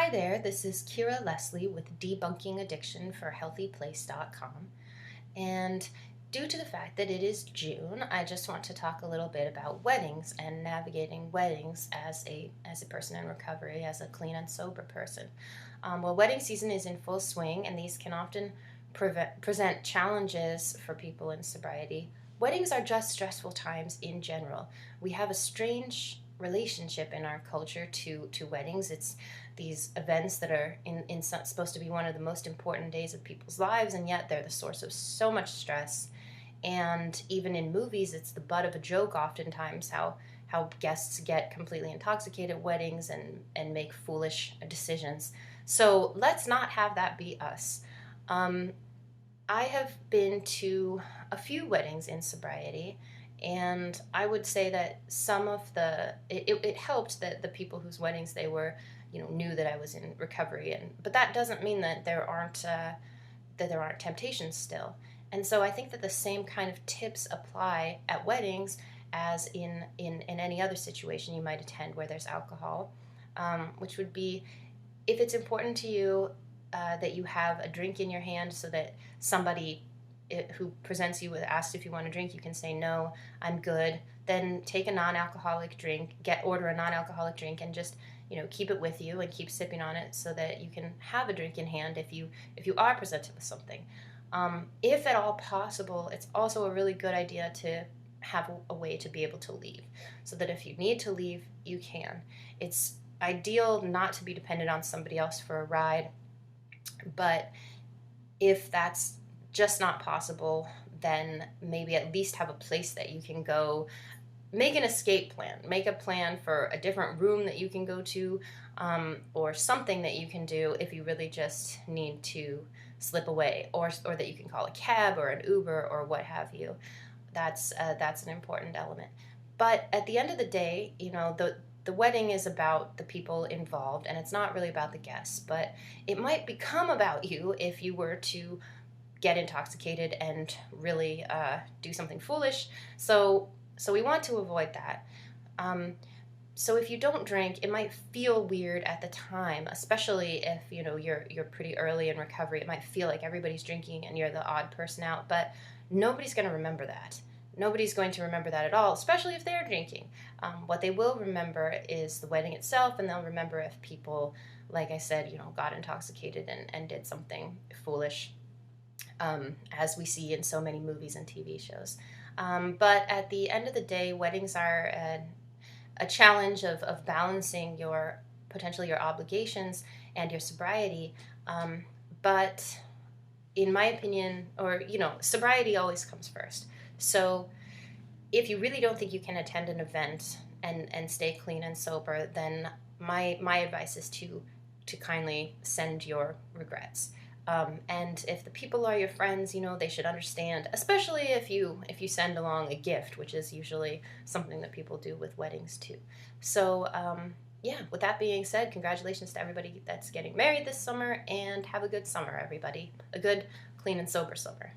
Hi there, this is Kira Lesley with Debunking Addiction for HealthyPlace.com. And due to the fact that it is June, I just want to talk a little bit about weddings and navigating weddings as a person in recovery, as a clean and sober person. Well, wedding season is in full swing, and these can often present challenges for people in sobriety. Weddings are just stressful times in general. We have a strange relationship in our culture to weddings. It's these events that are supposed to be one of the most important days of people's lives, and yet they're the source of so much stress. And even in movies, it's the butt of a joke oftentimes how guests get completely intoxicated at weddings and make foolish decisions. So let's not have that be us. I have been to a few weddings in sobriety, and I would say that some of it helped that the people whose weddings they were, knew that I was in recovery, but that doesn't mean that there aren't temptations still. And so I think that the same kind of tips apply at weddings as in any other situation you might attend where there's alcohol, which would be, if it's important to you that you have a drink in your hand so that somebody who presents you with asks if you want a drink, you can say, no, I'm good. Then take a non-alcoholic drink, order a non-alcoholic drink, and just keep it with you and keep sipping on it so that you can have a drink in hand if you are presented with something. If at all possible, it's also a really good idea to have a way to be able to leave, so that if you need to leave, you can. It's ideal not to be dependent on somebody else for a ride, but if that's just not possible, then maybe at least have a place that you can go. Make an escape plan. Make a plan for a different room that you can go to, or something that you can do if you really just need to slip away, or that you can call a cab or an Uber or what have you. That's an important element. But at the end of the day, the wedding is about the people involved, and it's not really about the guests. But it might become about you if you were to get intoxicated and really do something foolish. So we want to avoid that. So if you don't drink, it might feel weird at the time, especially if you're pretty early in recovery. It might feel like everybody's drinking and you're the odd person out, but nobody's going to remember that. Nobody's going to remember that at all, especially if they're drinking. What they will remember is the wedding itself, and they'll remember if people, like I said, got intoxicated and did something foolish, as we see in so many movies and TV shows. But at the end of the day, weddings are a challenge of balancing potentially your obligations and your sobriety. But in my opinion, sobriety always comes first. So if you really don't think you can attend an event and stay clean and sober, then my advice is to kindly send your regrets. And if the people are your friends, they should understand, especially if you send along a gift, which is usually something that people do with weddings too. So, with that being said, congratulations to everybody that's getting married this summer, and have a good summer, everybody. A good, clean and sober summer.